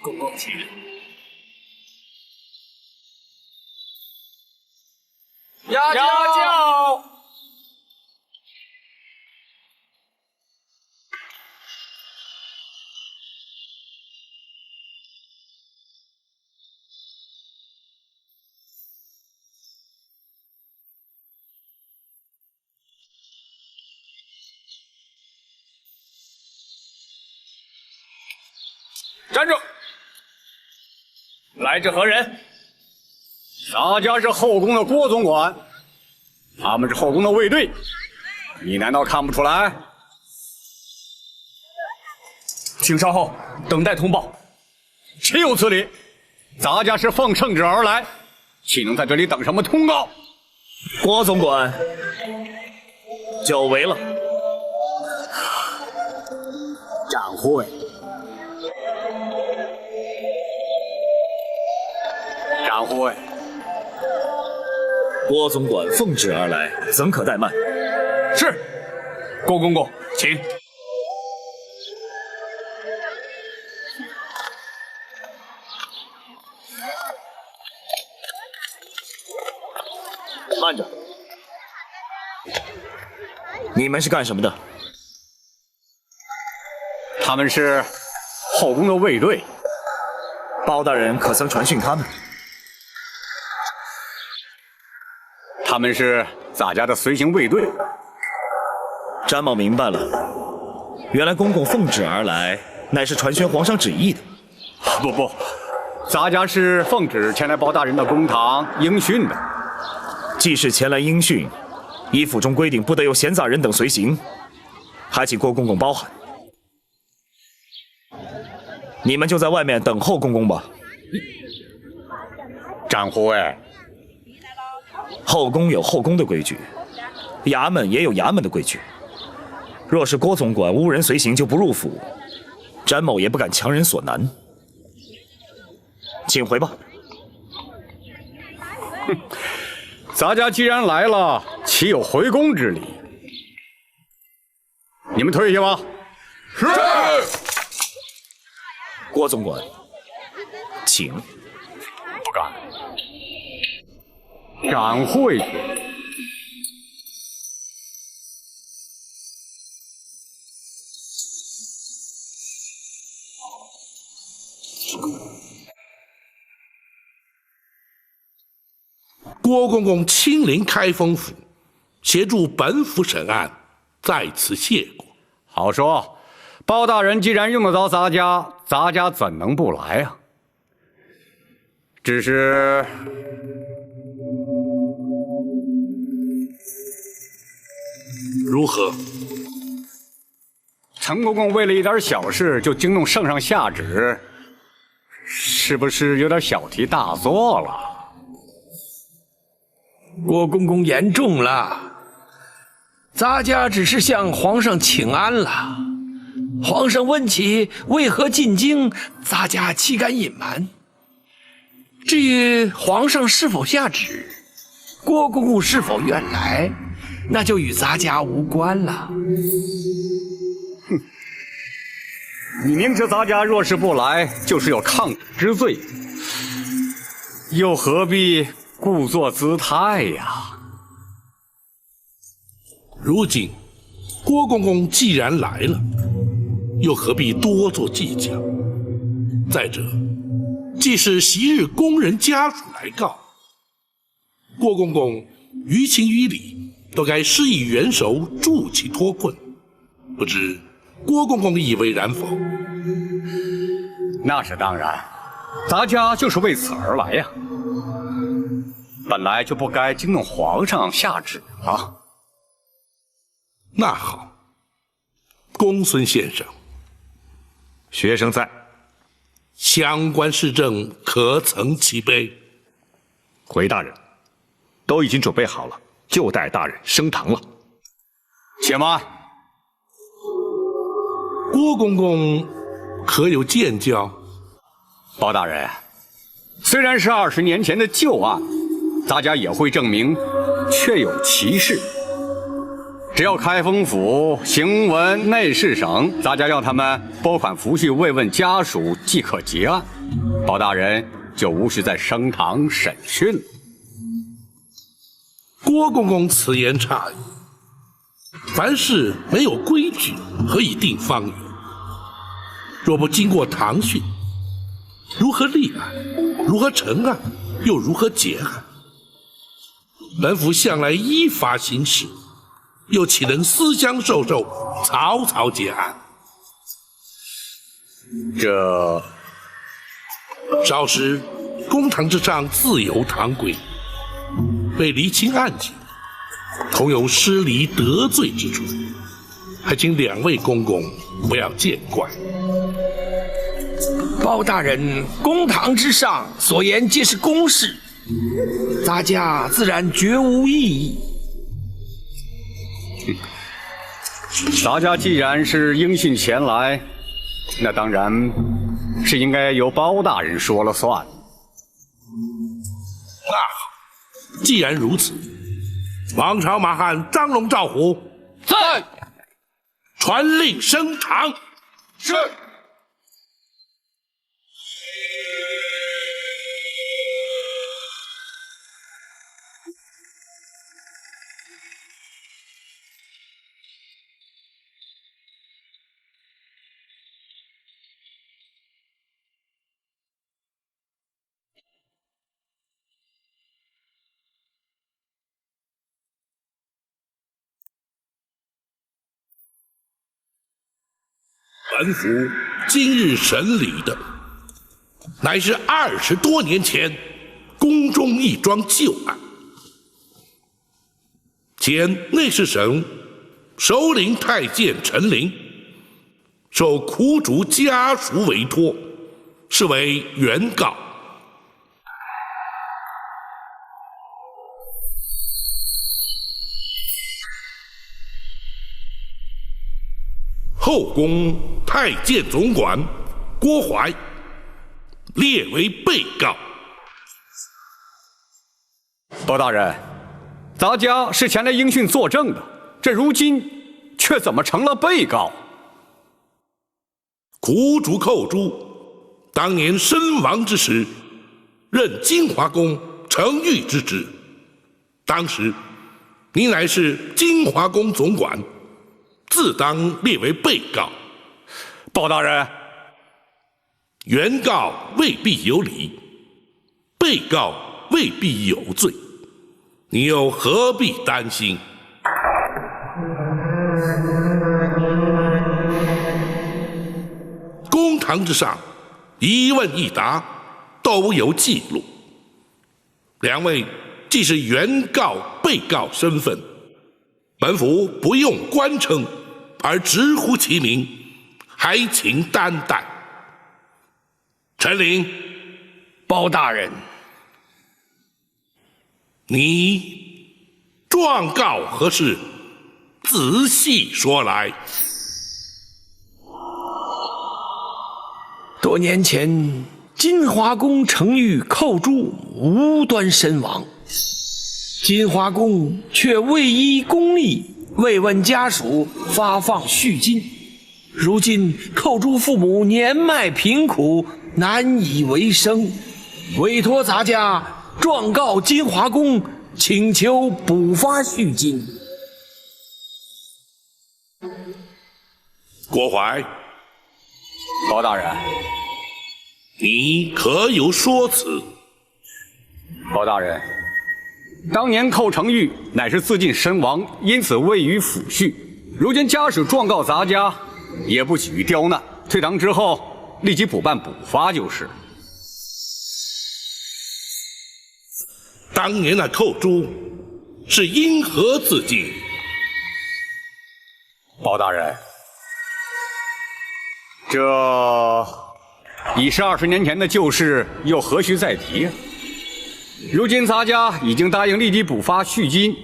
公公请。压轿。 站住！来者何人？咱家是后宫的郭总管，他们是后宫的卫队，你难道看不出来？请稍后，等待通报。岂有此理！咱家是奉圣旨而来，岂能在这里等什么通告？郭总管，久违了。展会。 展会，郭总管奉旨而来，怎可怠慢？是，郭公公，请。慢着，你们是干什么的？他们是后宫的卫队。包大人可曾传讯他们？ 他们是咱家的随行卫队。詹某明白了，原来公公奉旨而来，乃是传宣皇上旨意的。不，咱家是奉旨前来包大人的公堂应讯的。既是前来应讯，依府中规定，不得有闲杂人等随行，还请郭公公包涵。你们就在外面等候公公吧。展会。 后宫有后宫的规矩，衙门也有衙门的规矩。若是郭总管无人随行就不入府，詹某也不敢强人所难。请回吧。哼，咱家既然来了，岂有回宫之理？你们退下吧。是。郭总管，请。不敢。 展会去。郭公公亲临开封府，协助本府审案，在此谢过。好说，包大人既然用得着咱家，咱家怎能不来啊？只是。 如何？陈公公为了一点小事就惊动圣上下旨，是不是有点小题大做了？郭公公言重了，咱家只是向皇上请安了。皇上问起为何进京，咱家岂敢隐瞒？至于皇上是否下旨，郭公公是否愿来？ 那就与咱家无关了。哼，你明知咱家若是不来，就是有抗旨之罪，又何必故作姿态呀？如今郭公公既然来了，又何必多做计较？再者，既是昔日宫人家属来告，郭公公于情于理。 都该施以援手，助其脱困。不知郭公公以为然否？那是当然，咱家就是为此而来呀。本来就不该惊动皇上下旨啊。那好，公孙先生，学生在。相关事政可曾齐备？回大人，都已经准备好了。 就待大人升堂了。且慢，郭公公可有见教？包大人，虽然是20年前的旧案，咱家也会证明确有其事。只要开封府行文内侍省，咱家让他们拨款抚恤慰问家属，即可结案。包大人就无需在升堂审讯了。郭公公此言差矣。凡事没有规矩，何以定方圆？若不经过堂训，如何立案？如何成案？又如何结案？本府向来依法行事，又岂能私相授受，草草结案？这稍时公堂之上自有堂规，为厘清案情，恐有失礼得罪之处，还请两位公公不要见怪。包大人，公堂之上所言皆是公事，咱家自然绝无异议。咱家既然是应讯前来，那当然是应该由包大人说了算。那好，既然如此，王朝马汉张龙赵虎在，传令升堂。是。本府今日审理的，乃是20多年前宫中一桩旧案。前内侍省首领太监陈琳，受苦主家属委托，是为原告。后宫太监总管郭槐列为被告。包大人，咱家是前来应讯作证的，这如今却怎么成了被告？苦主寇珠当年身亡之时，任金华宫承御之职，当时你乃是金华宫总管，自当列为被告。包大人，原告未必有理，被告未必有罪，你又何必担心？公堂之上，一问一答都有记录。两位既是原告、被告身份，本府不用官称，而直呼其名，还请担待。陈琳，包大人，你状告何事？仔细说来。多年前，金华宫承御寇珠无端身亡，金华宫却未依公例慰问家属，发放恤金。如今寇珠父母年迈贫苦，难以为生，委托咱家状告金华宫，请求补发恤金。郭槐，包大人，你可有说辞？包大人，当年寇承御乃是自尽身亡，因此未予抚恤。如今家属状告咱家，也不给予刁难，退堂之后立即补办补发就是。当年那寇珠是因何自尽？包大人，这已是20年前的旧事，又何须再提？如今咱家已经答应立即补发恤金，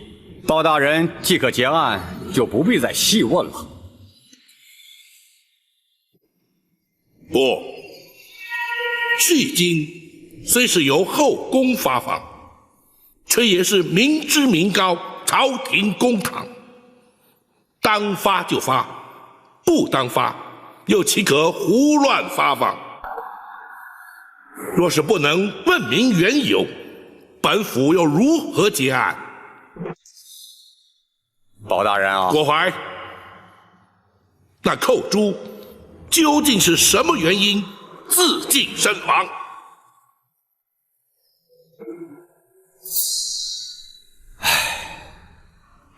包大人即可结案，就不必再细问了。不，恤金虽是由后宫发放，却也是民脂民膏，朝廷公堂，当发就发，不当发又岂可胡乱发放？若是不能问明缘由，本府又如何结案？包大人啊，郭槐，那寇珠究竟是什么原因自尽身亡？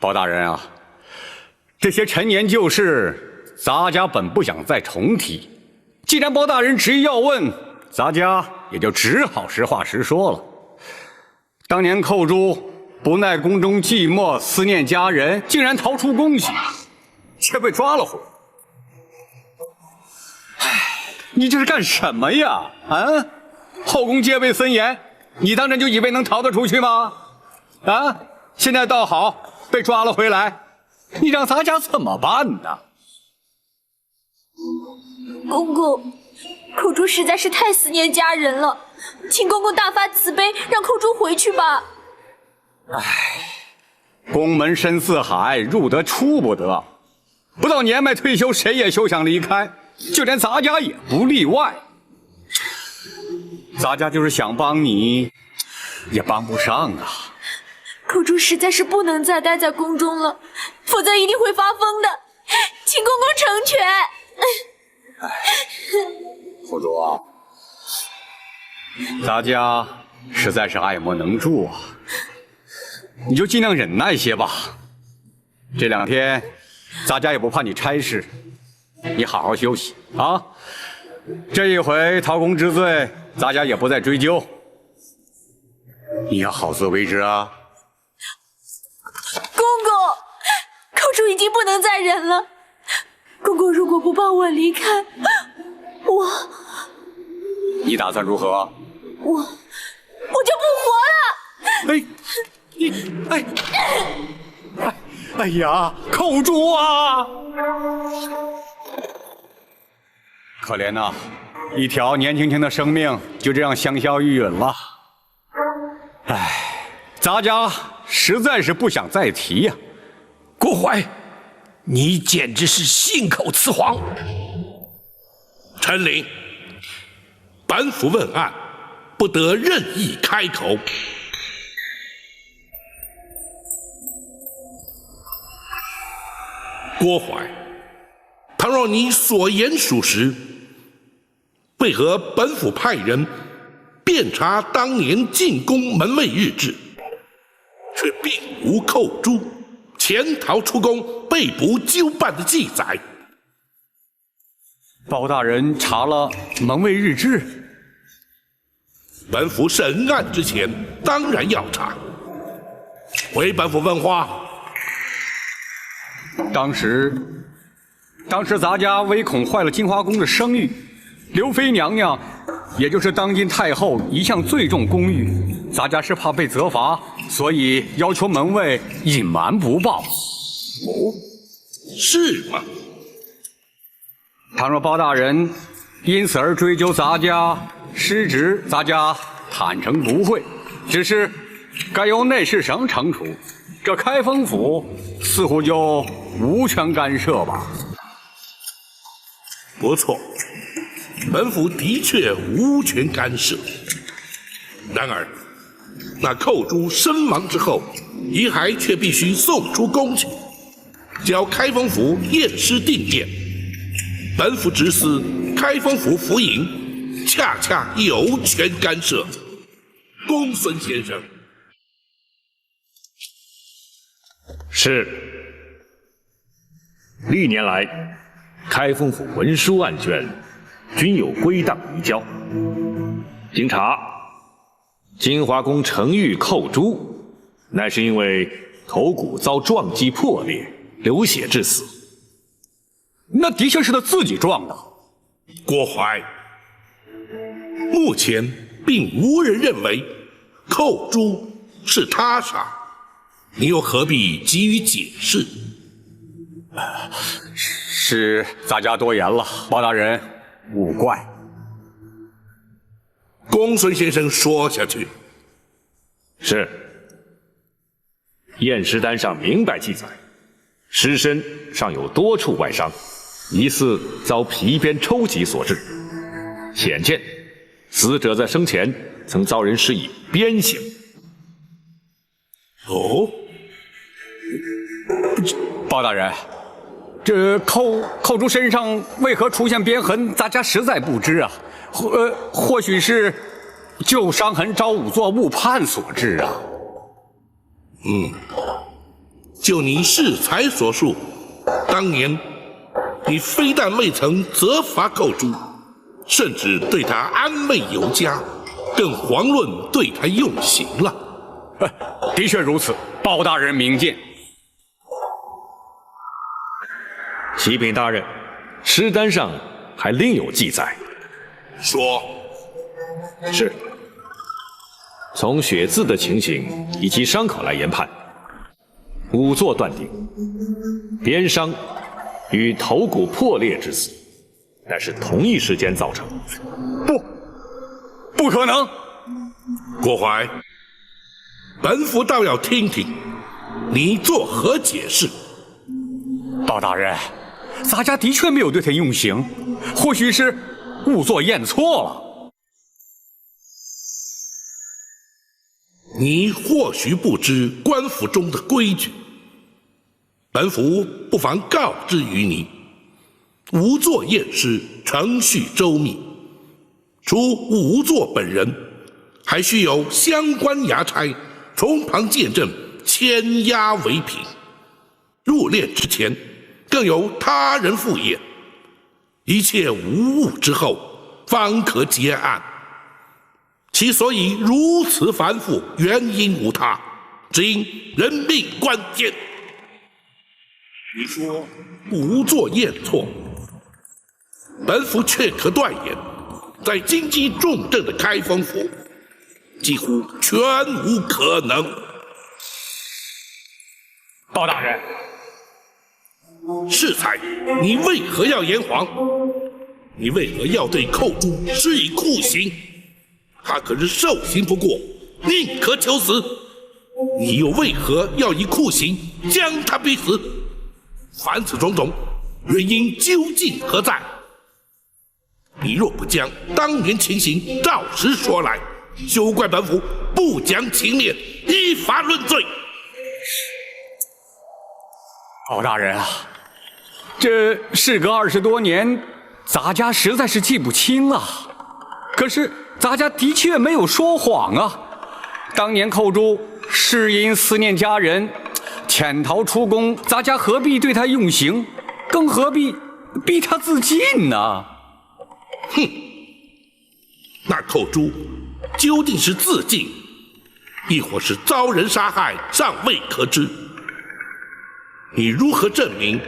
包大人啊，这些陈年旧事，咱家本不想再重提。既然包大人执意要问，咱家也就只好实话实说了。当年寇珠不耐宫中寂寞，思念家人，竟然逃出宫去，却被抓了回来。你这是干什么呀？啊！后宫戒备森严，你当真就以为能逃得出去吗？啊！现在倒好，被抓了回来，你让咱家怎么办呢？公公，寇珠实在是太思念家人了，请公公大发慈悲，让寇珠回去吧。宫门深似海，入得出不得。不到年迈退休，谁也休想离开，就连咱家也不例外。咱家就是想帮你，也帮不上啊。寇珠实在是不能再待在宫中了，否则一定会发疯的，请公公成全。虎珠啊，咱家实在是爱莫能助啊，你就尽量忍耐些吧。这2天，咱家也不怕你差事，你好好休息啊。这一回逃宫之罪，咱家也不再追究，你要好自为之啊。公公，寇珠已经不能再忍了。公公如果不帮我离开，你打算如何？我就不活了。哎呀，寇珠啊！可怜呐，一条年轻轻的生命就这样香消玉殒了。咱家实在是不想再提呀。郭槐，你简直是信口雌黄！陈琳，本府问案，不得任意开口。郭槐，倘若你所言属实，为何本府派人遍查当年进宫门卫日志，却并无寇珠潜逃出宫被捕纠办的记载？包大人查了门卫日志，本府审案之前当然要查。回本府问话。当时咱家唯恐坏了金华宫的声誉，刘妃娘娘，也就是当今太后，一向最重宫誉，咱家是怕被责罚，所以要求门卫隐瞒不报。是吗？倘若包大人因此而追究咱家失职，咱家坦诚不讳，只是该由内侍省惩处，这开封府似乎就无权干涉吧。不错，本府的确无权干涉。然而，那寇珠身亡之后，遗骸却必须送出宫去，交开封府验尸定验。本府直司开封府府尹，恰恰有权干涉。公孙先生。是。历年来，开封府文书案卷均有归档移交。经查，金华宫程昱寇珠，乃是因为头骨遭撞击破裂，流血致死。那的确是他自己撞的。郭槐，目前并无人认为寇珠是他杀，你又何必急于解释？是咱家多言了，包大人勿怪。公孙先生说下去。是。验尸单上明白记载，尸身尚有多处外伤，疑似遭皮鞭抽击所致。显见，死者在生前曾遭人施以鞭刑。哦，包大人，这寇珠身上为何出现鞭痕，咱家实在不知啊。或许是旧伤痕招仵作误判所致啊。就你适才所述，当年你非但未曾责罚寇珠，甚至对他安慰有加，更遑论对他用刑了。的确如此，包大人明鉴。启禀大人，尸单上还另有记载。说，是。从血渍的情形以及伤口来研判，仵作断定，鞭伤与头骨破裂致死，但是同一时间造成。不可能！郭槐，本府倒要听听你作何解释。包大人，咱家的确没有对他用刑，或许是仵作验错了。你或许不知官府中的规矩，本府不妨告知于你：仵作验尸程序周密，除仵作本人，还需有相关衙差从旁见证，签押为凭。入殓之前，更有他人复验，一切无误之后，方可结案。其所以如此繁复，原因无他，只因人命关天。你说仵作验错，本府却可断言，在经济重镇的开封府，几乎全无可能。包大人，适才，你为何要言谎？你为何要对寇珠施以酷刑？他可是受刑不过，宁可求死。你又为何要以酷刑将他逼死？凡此种种，原因究竟何在？你若不将当年情形照实说来，休怪本府不讲情面，依法论罪。包大人啊，这事隔20多年，咱家实在是记不清了。可是咱家的确没有说谎啊。当年寇珠是因思念家人，潜逃出宫，咱家何必对他用刑，更何必逼他自尽呢？哼，那寇珠究竟是自尽，亦或是遭人杀害，尚未可知。你如何证明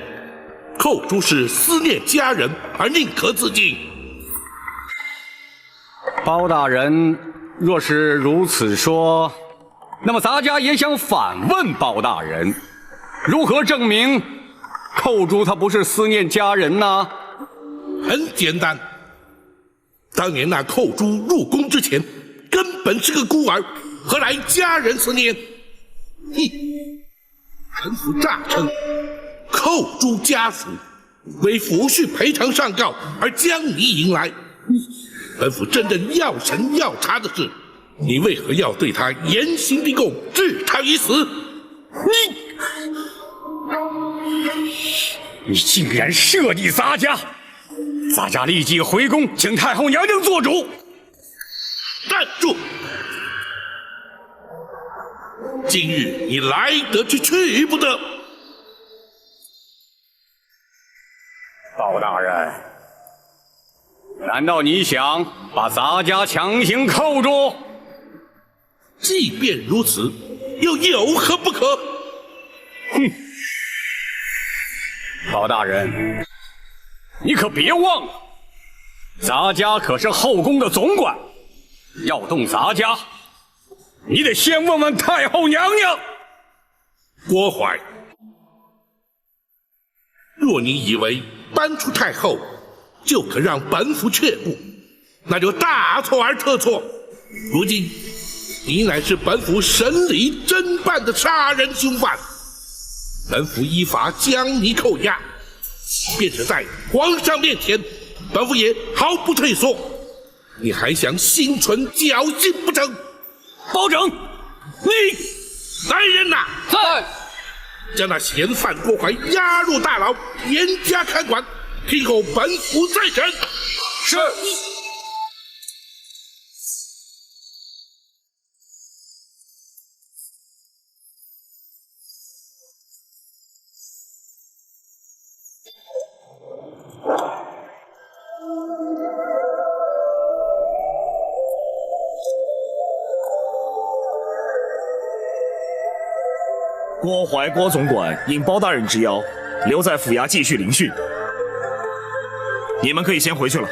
寇珠是思念家人而宁可自尽？包大人若是如此说，那么咱家也想反问包大人，如何证明寇珠他不是思念家人呢？很简单，当年那寇珠入宫之前，根本是个孤儿，何来家人思念？哼！本府诈称寇珠家属为抚恤赔偿上告而将你引来。本府真正要审要查的是，你为何要对他严刑逼供，置他于死？你竟然设计咱家！咱家立即回宫，请太后娘娘做主。站住！今日你来得去，去不得。包大人，难道你想把咱家强行扣住？即便如此，又有何不可？哼！包大人，你可别忘了，咱家可是后宫的总管，要动咱家，你得先问问太后娘娘。郭槐，若你以为搬出太后就可让本府却步，那就大错而特错。如今你乃是本府审理侦办的杀人凶犯，本府依法将你扣押，便是在皇上面前，本府也毫不退缩。你还想心存侥幸不成？包拯，你来人呐！在。将那嫌犯郭怀押入大牢，严加看管，听候本府再审。是。郭淮郭总管应包大人之邀，留在府衙继续聆讯。你们可以先回去了。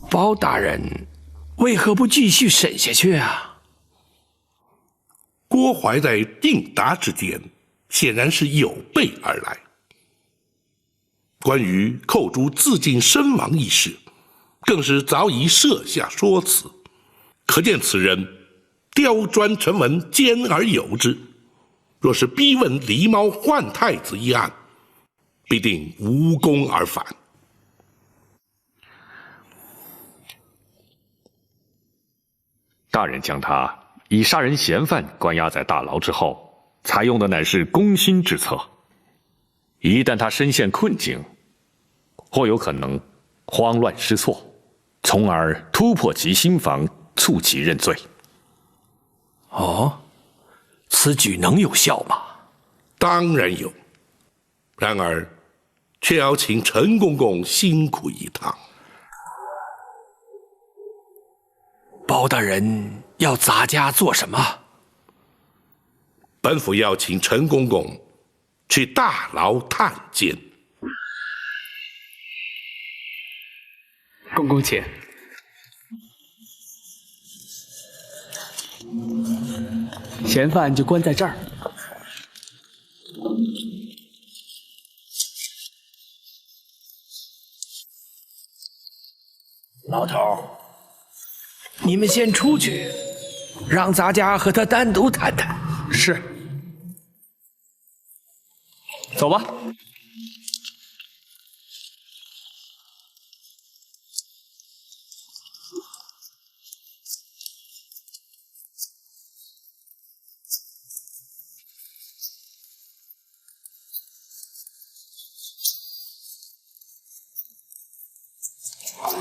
包大人，为何不继续审下去啊？郭淮在应答之间，显然是有备而来。关于寇珠自尽身亡一事，更是早已设下说辞，可见此人刁钻沉稳，兼而有之。若是逼问狸猫换太子一案，必定无功而返。大人将他以杀人嫌犯关押在大牢之后，采用的乃是攻心之策。一旦他身陷困境，或有可能慌乱失措，从而突破其心防，促其认罪。哦，此举能有效吗？当然有，然而却要请陈公公辛苦一趟。包大人要咱家做什么？本府要请陈公公去大牢探监。公公请。嫌犯就关在这儿。老头，你们先出去，让咱家和他单独谈谈。是。走吧。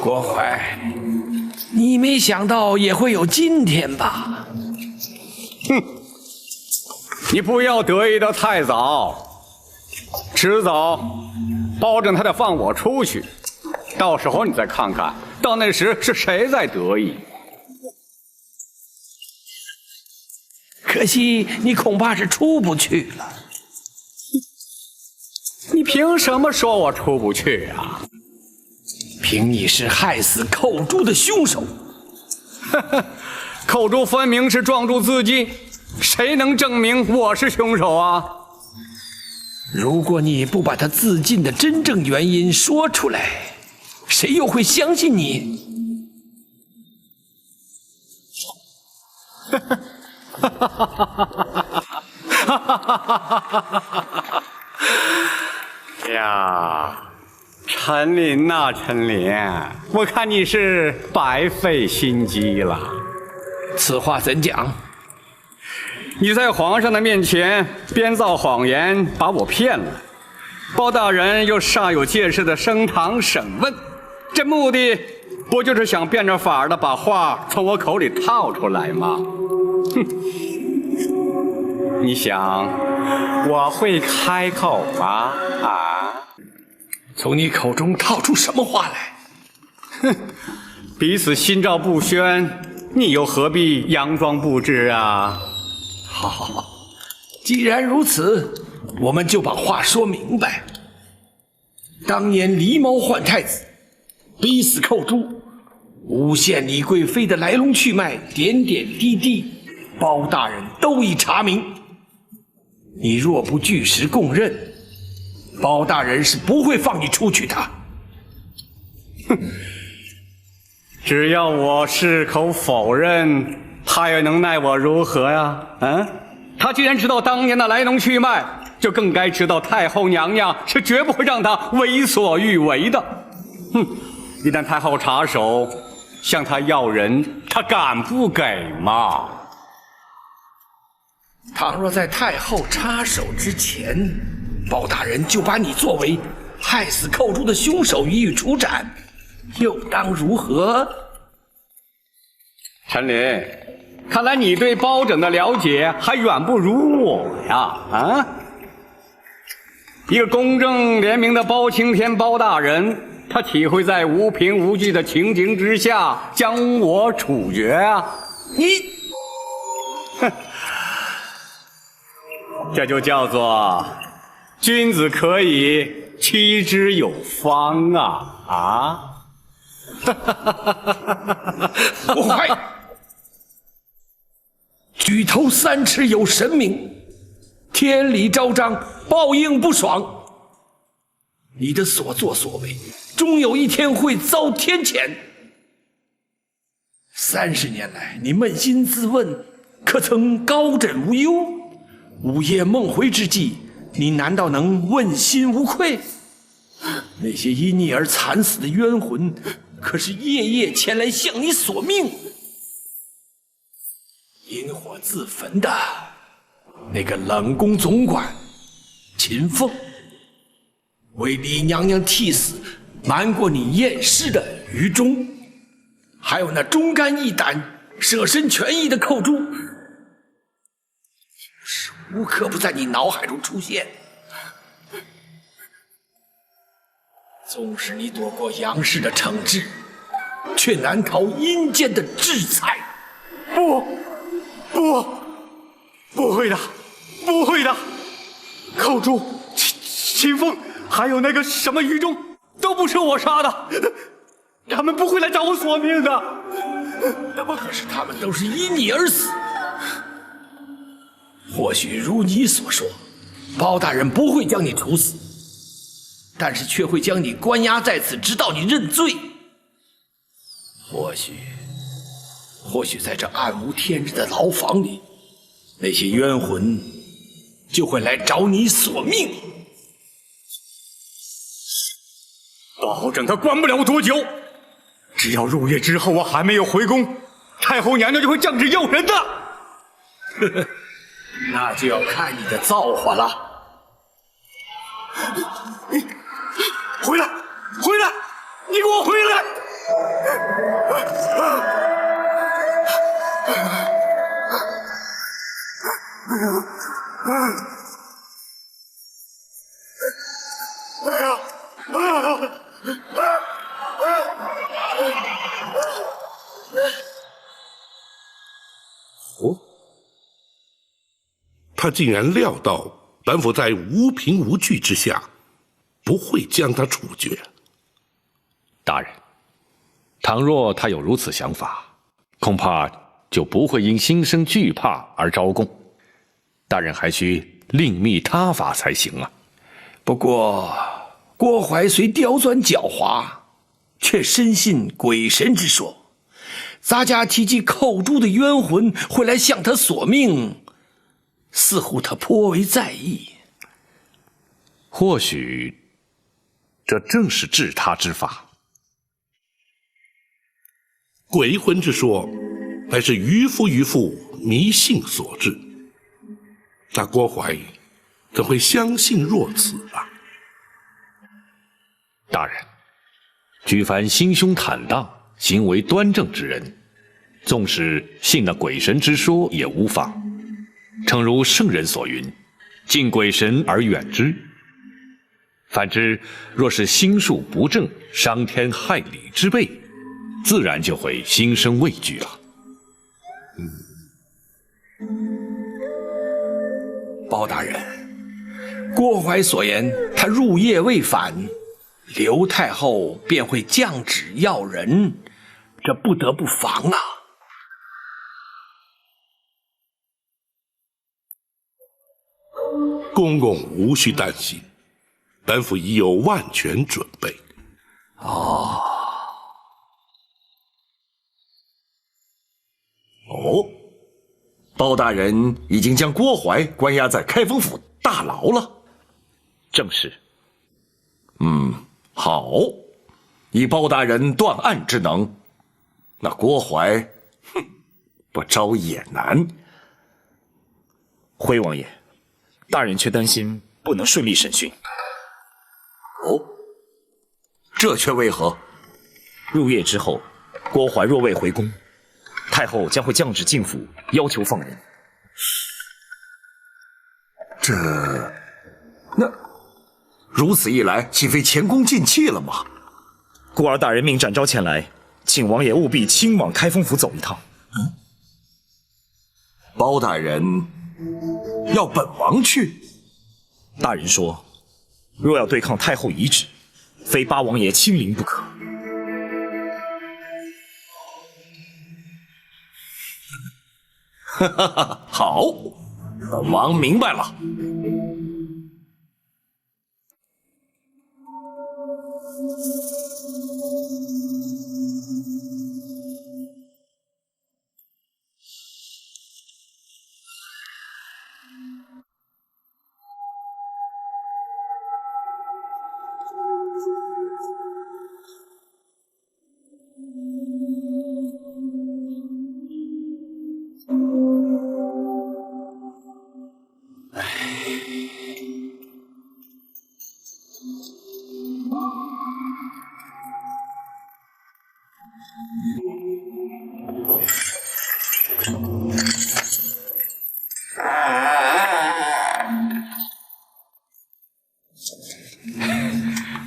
郭淮，你没想到也会有今天吧？哼，你不要得意的太早，迟早保证他得放我出去，到时候你再看看，到那时是谁在得意。可惜你恐怕是出不去了。你凭什么说我出不去啊？凭你是害死寇珠的凶手。寇珠分明是撞柱自尽，谁能证明我是凶手啊？如果你不把他自尽的真正原因说出来，谁又会相信你？呀，陈琳呐，陈琳，我看你是白费心机了。此话怎讲？你在皇上的面前编造谎言，把我骗了。包大人又煞有介事的升堂审问，这目的不就是想变着法的把话从我口里套出来吗？哼！你想我会开口吗？啊？从你口中套出什么话来？哼！彼此心照不宣，你又何必佯装不知啊？好，既然如此，我们就把话说明白。当年狸猫换太子，逼死寇珠，诬陷李贵妃的来龙去脉，点点滴滴，包大人都已查明。你若不据实供认，包大人是不会放你出去的。只要我矢口否认，他又能奈我如何呀？他既然知道当年的来龙去脉，就更该知道太后娘娘是绝不会让他为所欲为的。一旦太后插手向他要人，他敢不给吗？倘若在太后插手之前，包大人就把你作为害死寇珠的凶手予以处斩，又当如何？陈琳，看来你对包拯的了解还远不如我呀！一个公正廉明的包青天包大人，他岂会在无凭无据的情形之下将我处决啊？这就叫做君子可以妻之有方啊！我快！举头三尺有神明，天理昭彰，报应不爽。你的所作所为，终有一天会遭天谴。30年来，你扪心自问，可曾高枕无忧？午夜梦回之际，你难道能问心无愧？那些因你而惨死的冤魂，可是夜夜前来向你索命。引火自焚的那个冷宫总管秦凤，为李娘娘替死瞒过你验尸的于忠，还有那忠肝义胆舍身全意的寇珠，是无刻不在你脑海中出现。纵使你躲过杨氏的惩治，却难逃阴间的制裁。不会的，不会的！寇珠、秦凤，还有那个什么于忠，都不是我杀的，他们不会来找我索命的。可是他们都是因你而死。或许如你所说，包大人不会将你处死，但是却会将你关押在此，直到你认罪。或许在这暗无天日的牢房里，那些冤魂就会来找你索命。保证他关不了我多久，只要入夜之后我还没有回宫，太后娘娘就会降旨要人的。那就要看你的造化了。回来，你给我回来！他竟然料到本府在无凭无据之下，不会将他处决。大人，倘若他有如此想法，恐怕就不会因心生惧怕而招供。大人还需另觅他法才行啊。不过郭淮虽刁钻狡猾，却深信鬼神之说。咱家提及寇珠的冤魂会来向他索命，似乎他颇为在意。或许这正是治他之法。鬼魂之说，乃是愚夫迷信所致。那郭淮怎会相信若此啊？大人，举凡心胸坦荡、行为端正之人，纵使信那鬼神之说也无妨。诚如圣人所云：“敬鬼神而远之。”反之，若是心术不正、伤天害理之辈，自然就会心生畏惧了。包大人，郭淮所言，他入夜未返，刘太后便会降旨要人，这不得不防啊。公公无需担心，本府已有万全准备。哦，包大人已经将郭淮关押在开封府大牢了。正是。好，以包大人断案之能，那郭淮，不招也难。回王爷，大人却担心不能顺利审讯。这却为何？入夜之后，郭淮若未回宫，太后将会降旨进府，要求放人。如此一来，岂非前功尽弃了吗？故而大人命展昭前来，请王爷务必亲往开封府走一趟。包大人要本王去？大人说，若要对抗太后遗旨，非八王爷亲临不可。好，本王明白了。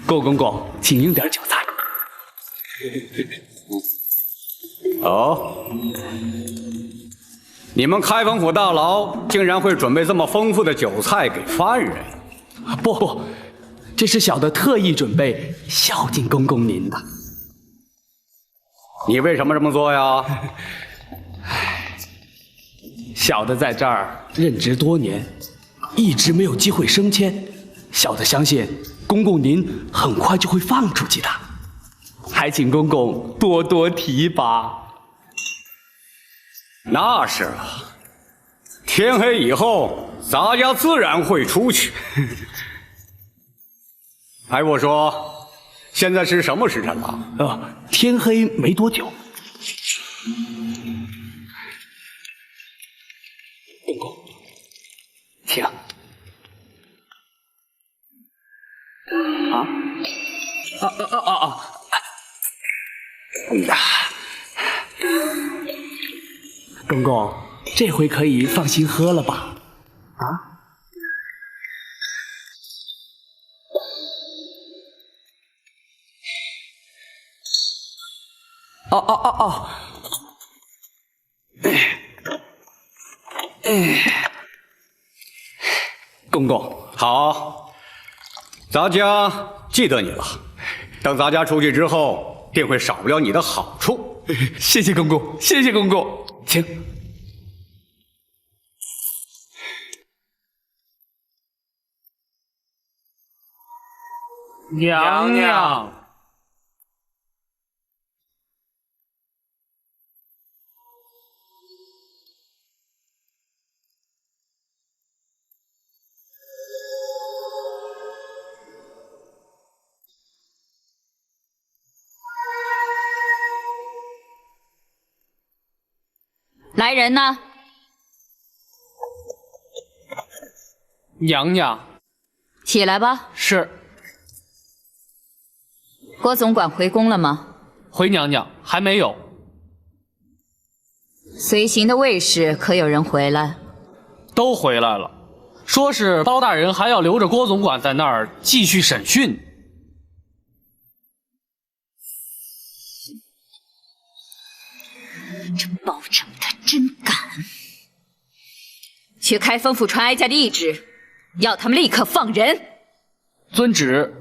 够公公，请用点韭菜。哦，你们开封府大牢竟然会准备这么丰富的韭菜给犯人？不，这是小的特意准备孝敬公公您的。你为什么这么做呀？小的在这儿任职多年，一直没有机会升迁，小的相信公公您很快就会放出去的，还请公公多多提拔。那是啊，天黑以后，咱家自然会出去。哎，我说，现在是什么时辰了？天黑没多久。公公，请。公公，这回可以放心喝了吧？公公，好，咱家记得你了。等咱家出去之后，定会少不了你的好处。谢谢公公，谢谢公公，请。娘娘，来人呐！娘娘，起来吧。是。郭总管回宫了吗？回娘娘，还没有。随行的卫士可有人回来？都回来了，说是包大人还要留着郭总管在那儿继续审讯。这包拯他真敢！去开封府传哀家的懿旨，要他们立刻放人。遵旨。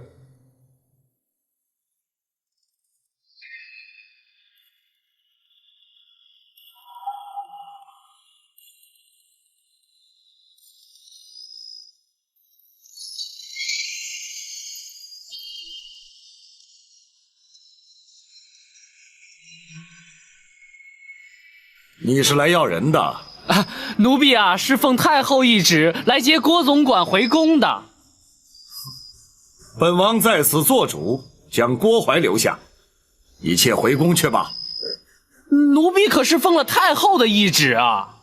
你是来要人的？啊，奴婢啊，是奉太后懿旨来接郭总管回宫的。本王在此做主，将郭槐留下，一切回宫去吧。奴婢可是奉了太后的懿旨啊！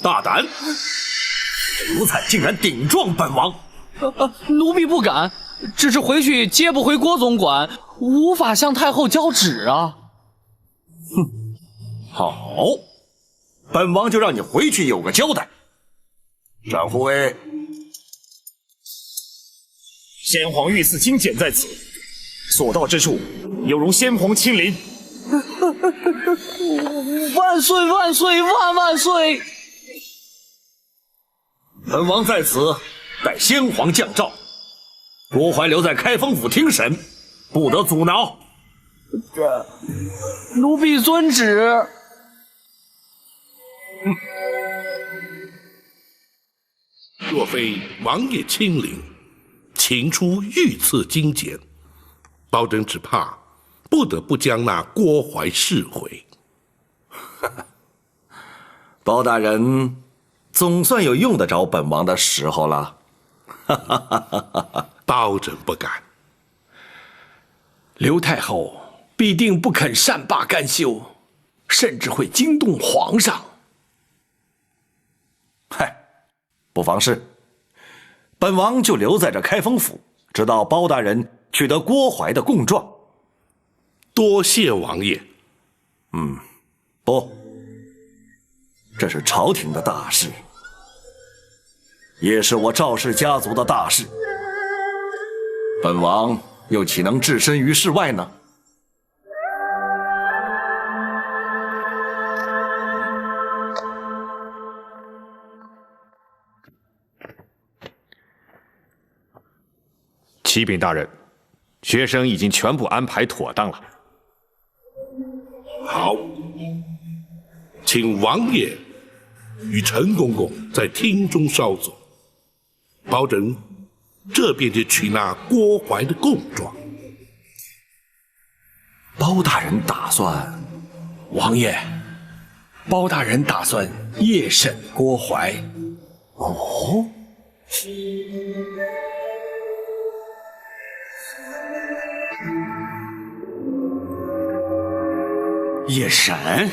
大胆！奴才竟然顶撞本王！奴婢不敢，只是回去接不回郭总管，无法向太后交旨啊。好，本王就让你回去有个交代。展护卫，先皇御赐金简在此，所到之处，有如先皇亲临。万岁万岁万万岁！本王在此待先皇降诏，郭槐留在开封府听审，不得阻挠。奴婢遵旨。若非王爷亲临，请出御赐金简，包拯只怕不得不将那郭槐释回。包大人总算有用得着本王的时候了。包拯不敢。刘太后必定不肯善罢甘休，甚至会惊动皇上。嗨，不妨事。本王就留在这开封府，直到包大人取得郭槐的供状。多谢王爷。不，这是朝廷的大事，也是我赵氏家族的大事。本王又岂能置身于事外呢？启禀大人，学生已经全部安排妥当了。好，请王爷与陈公公在厅中稍坐，包拯这便去取那郭槐的供状。包大人打算？王爷，包大人打算夜审郭槐。哦，夜审，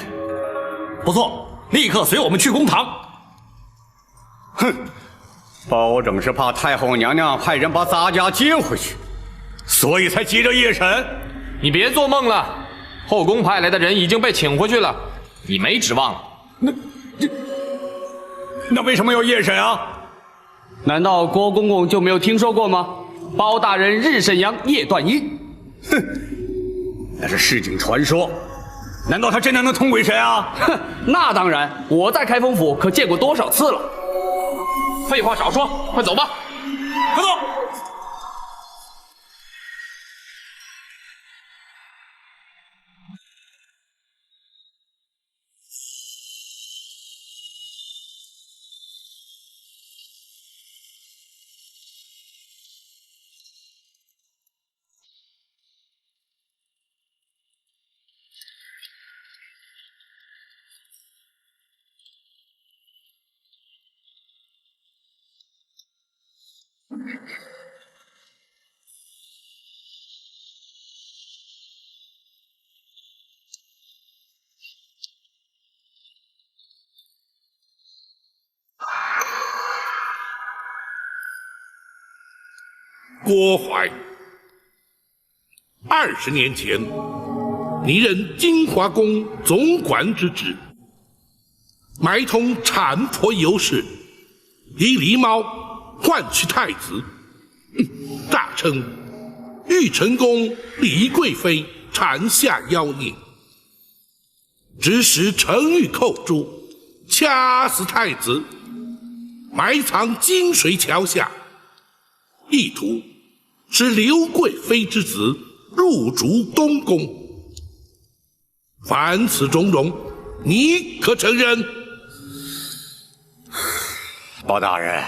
不错，立刻随我们去公堂。哼，包拯是怕太后娘娘派人把咱家接回去，所以才急着夜审。你别做梦了，后宫派来的人已经被请回去了，你没指望了。那为什么要夜审啊？难道郭公公就没有听说过吗？包大人日审阳，夜断阴。哼，那是市井传说。难道他真的能通鬼神啊？哼，那当然，我在开封府可见过多少次了。废话少说，快走吧。快走！郭槐，20年前，你任金华宫总管之职，埋通产婆尤氏，以狸猫换取太子，大称玉成宫李贵妃产下妖孽，指使程昱寇诛，掐死太子，埋藏金水桥下，意图使刘贵妃之子入主东宫。凡此种种，你可承认？包大人，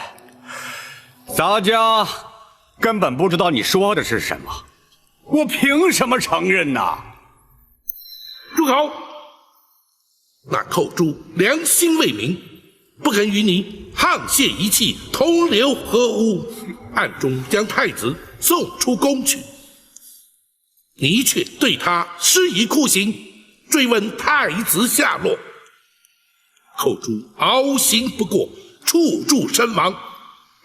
咱家根本不知道你说的是什么，我凭什么承认呢？住口！那寇珠良心未泯，不肯与你沆瀣一气，同流合污，暗中将太子送出宫去。你却对他施以酷刑，追问太子下落。寇珠熬刑不过，处处身亡，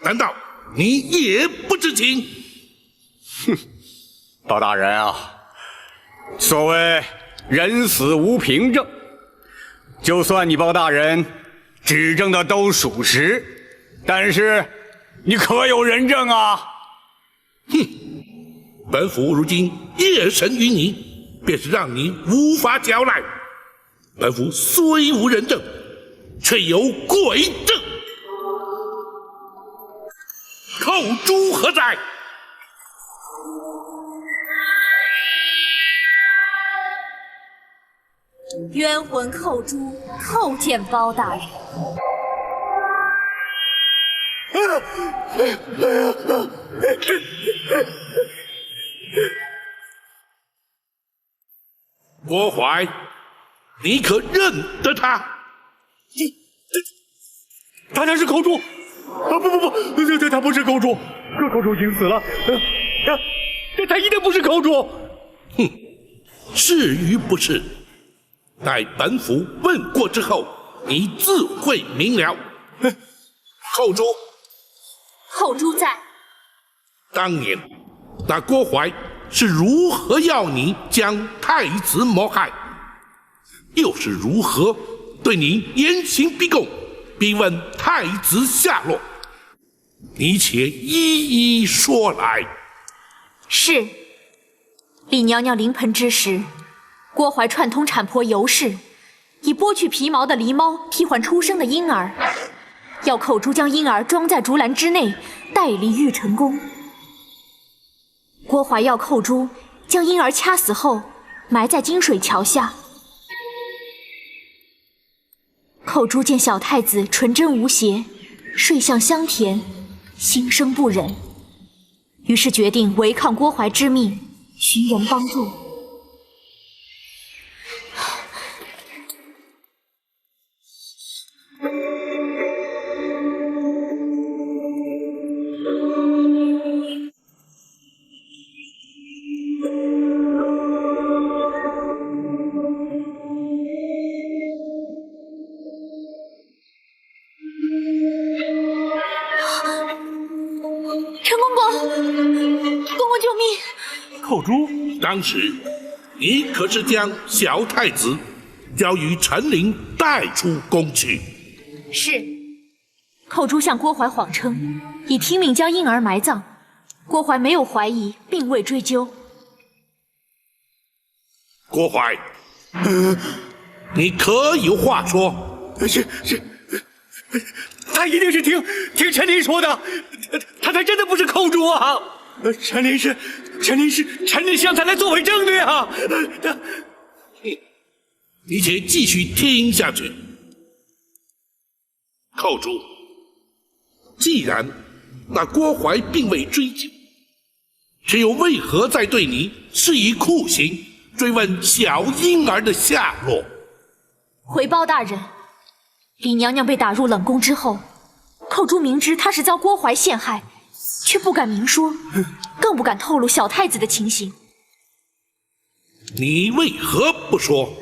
难道你也不知情？哼，包大人啊，所谓人死无凭证，就算你包大人指证的都属实，但是你可有人证啊？哼，本府如今夜审于你，便是让你无法交代。本府虽无人证，却有鬼证。寇珠何在？冤魂寇珠叩见包大人。郭槐，你可认得他？他那是寇珠啊！不，他不是寇珠，寇珠已经死了。他一定不是寇珠。哼，是与不是，待本府问过之后，你自会明了。寇珠，寇珠在。当年那郭槐是如何要你将太子谋害，又是如何对你严刑逼供，逼问太子下落？你且一一说来。是。李娘娘临盆之时，郭槐串通产婆尤氏，以剥去皮毛的狸猫替换出生的婴儿，要寇珠将婴儿装在竹篮之内，带离玉成宫。郭槐要寇珠将婴儿掐死后，埋在金水桥下。寇珠见小太子纯真无邪，睡相香甜，心生不忍，于是决定违抗郭槐之命，寻人帮助。寇珠，当时你可是将小太子交与陈琳带出宫去？是。寇珠向郭槐谎称已听命将婴儿埋葬，郭槐没有怀疑，并未追究。郭槐，你可有话说？是，他一定是听陈琳说的，他才真的不是寇珠啊！陈琳香才来作为证据啊！你且继续听下去。寇珠，既然那郭槐并未追究，却又为何在对你施以酷刑，追问小婴儿的下落？回包大人，李娘娘被打入冷宫之后，寇珠明知她是遭郭槐陷害，却不敢明说，更不敢透露小太子的情形。你为何不说？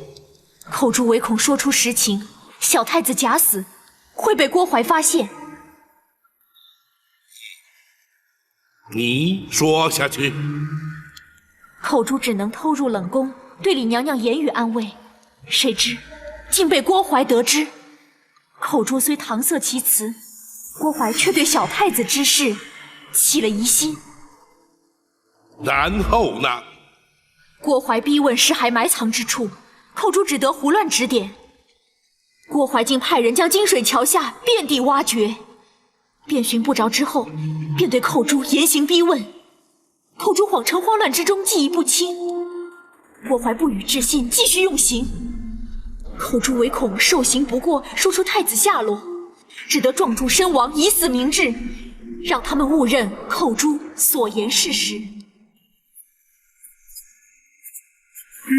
寇珠唯恐说出实情，小太子假死，会被郭槐发现。你说下去。寇珠只能偷入冷宫，对李娘娘言语安慰，谁知竟被郭槐得知。寇珠虽搪塞其词，郭槐却对小太子之事起了疑心。然后呢？郭槐逼问尸骸埋藏之处，寇珠只得胡乱指点。郭槐竟派人将金水桥下遍地挖掘，遍寻不着之后，便对寇珠严刑逼问。寇珠谎称慌乱之中记忆不清，郭槐不予置信，继续用刑。寇珠唯恐受刑不过，说出太子下落，只得撞柱身亡，以死明志，让他们误认寇珠所言事实。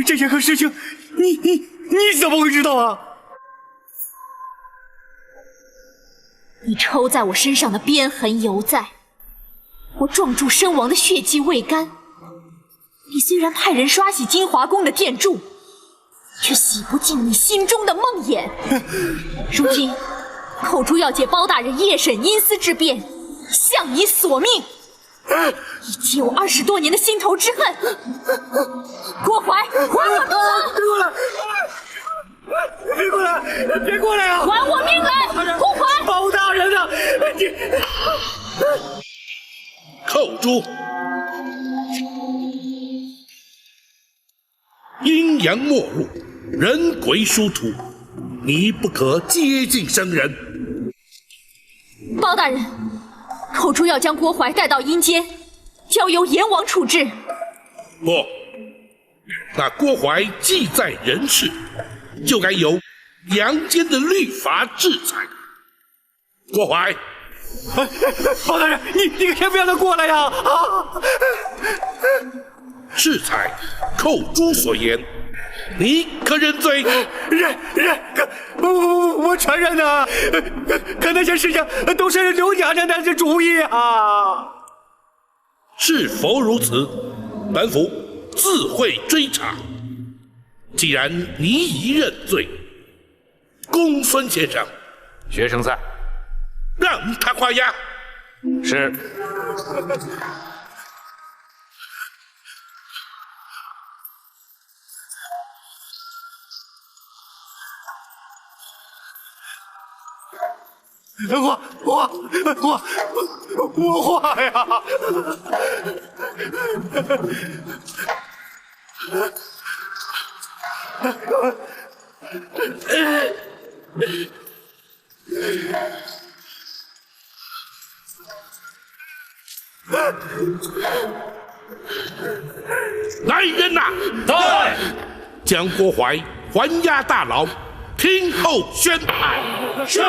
这件事情，你怎么会知道啊？你抽在我身上的鞭痕犹在，我撞柱身亡的血迹未干。你虽然派人刷洗金华宫的殿柱，却洗不尽你心中的梦魇。如今，寇珠要借包大人夜审阴司之变，向你索命，以解我20多年的心头之恨。郭淮，还我命来！别过来！别过来啊！还我命来！郭淮，包大人啊，你寇珠，阴阳没入，人鬼殊途，你不可接近生人。包大人，寇珠要将郭淮带到阴间，交由阎王处置。不，那郭淮既在人世，就该由阳间的律法制裁。郭淮，包大人，你先不让他过来呀！啊！制裁寇珠所言，你可认罪？认，我承认啊，可那些事情都是刘娘娘的主意啊。是否如此？本府自会追查。既然你已认罪，公孙先生，学生在，让他画押。是。我画呀！来人呐！在，将郭淮还押大牢，听候宣判。是。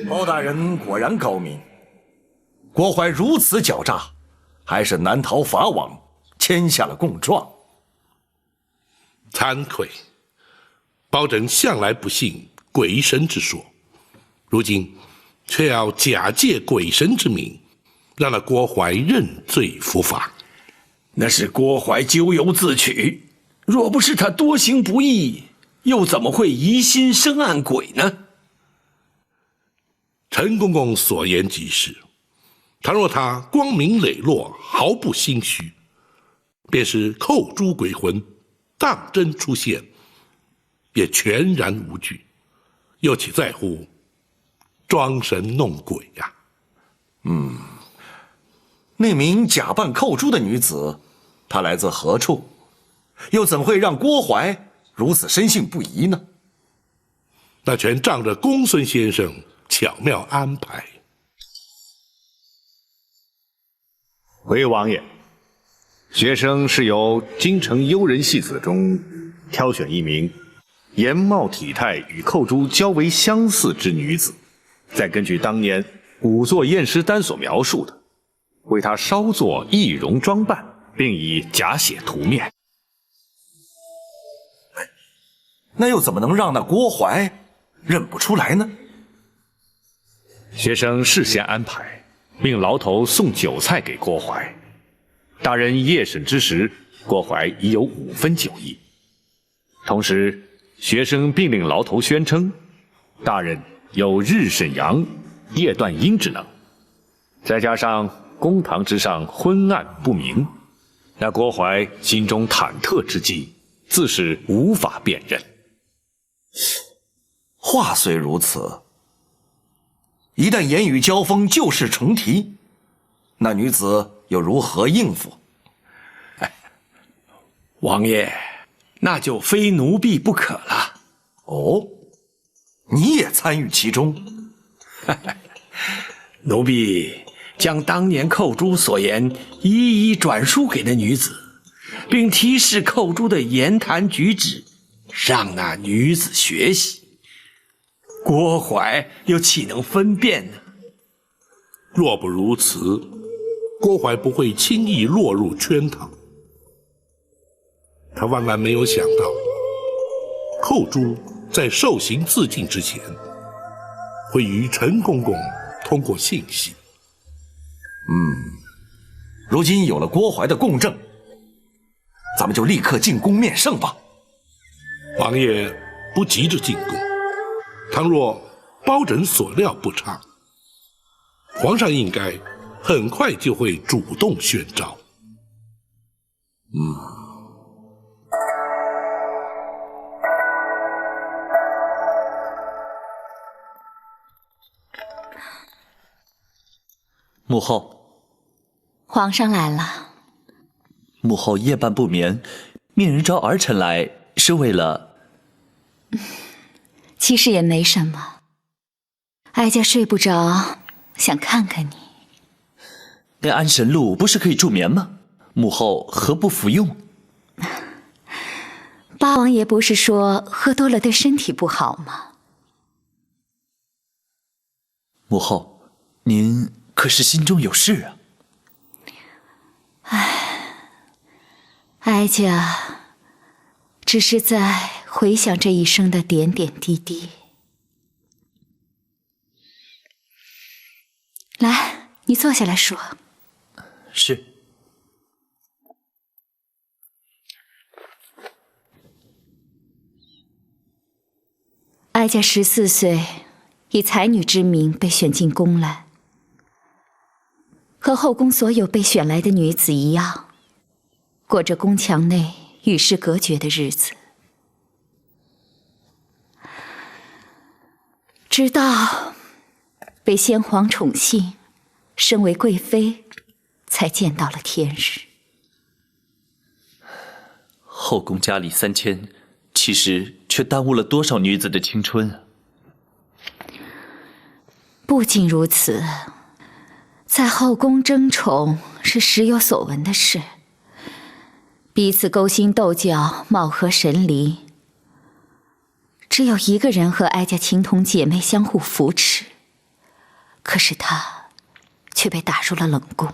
包大人果然高明，郭淮如此狡诈，还是难逃法网，签下了供状。惭愧，包拯向来不信鬼神之说，如今却要假借鬼神之名，让那郭淮认罪伏法。那是郭淮咎由自取，若不是他多行不义，又怎么会疑心生暗鬼呢？陈公公所言极是，倘若他光明磊落，毫不心虚，便是扣珠鬼魂当真出现，也全然无惧，又岂在乎装神弄鬼呀？那名假扮寇珠的女子，她来自何处？又怎会让郭淮如此深信不疑呢？那全仗着公孙先生巧妙安排。回王爷，学生是由京城幽人戏子中挑选一名颜貌体态与寇珠较为相似之女子，再根据当年仵作验尸单所描述的，为她稍作易容装扮，并以假血涂面。那又怎么能让那郭淮认不出来呢？学生事先安排，命牢头送酒菜给郭淮。大人夜审之时，郭淮已有5分酒意。同时，学生并令牢头宣称，大人有日审阳、夜断阴之能，再加上公堂之上昏暗不明，那郭淮心中忐忑之际，自是无法辨认。话虽如此，一旦言语交锋，旧事重提，那女子又如何应付？王爷，那就非奴婢不可了。哦，你也参与其中？奴婢将当年寇珠所言一一转述给那女子，并提示寇珠的言谈举止，让那女子学习。郭淮又岂能分辨呢？若不如此，郭淮不会轻易落入圈套。他万万没有想到，后珠在受刑自尽之前，会与陈公公通过信息。如今有了郭槐的供证，咱们就立刻进宫面圣吧。王爷不急着进宫，倘若包拯所料不差，皇上应该很快就会主动宣召。母后，皇上来了。母后夜半不眠，命人召儿臣来，是为了……其实也没什么，哀家睡不着，想看看你。那安神露不是可以助眠吗？母后何不服用？八王爷不是说喝多了对身体不好吗？母后，您可是心中有事啊？哀家只是在回想这一生的点点滴滴。来，你坐下来说。是。哀家14岁，以才女之名被选进宫来，和后宫所有被选来的女子一样，过着宫墙内与世隔绝的日子。直到被先皇宠幸，身为贵妃，才见到了天日。后宫佳丽3000，其实却耽误了多少女子的青春啊！不仅如此，在后宫争宠是时有所闻的事，彼此勾心斗角，貌合神离。只有一个人和哀家情同姐妹，相互扶持，可是他却被打入了冷宫。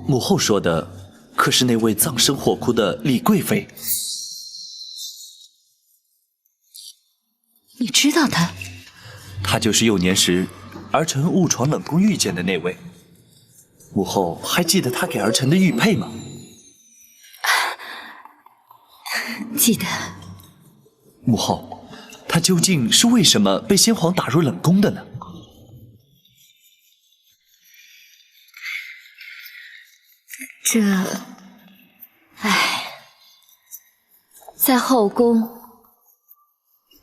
母后说的可是那位葬身火窟的李贵妃？你知道她？她就是幼年时儿臣误闯冷宫遇见的那位。母后还记得她给儿臣的玉佩吗？记得。母后，她究竟是为什么被先皇打入冷宫的呢？在后宫，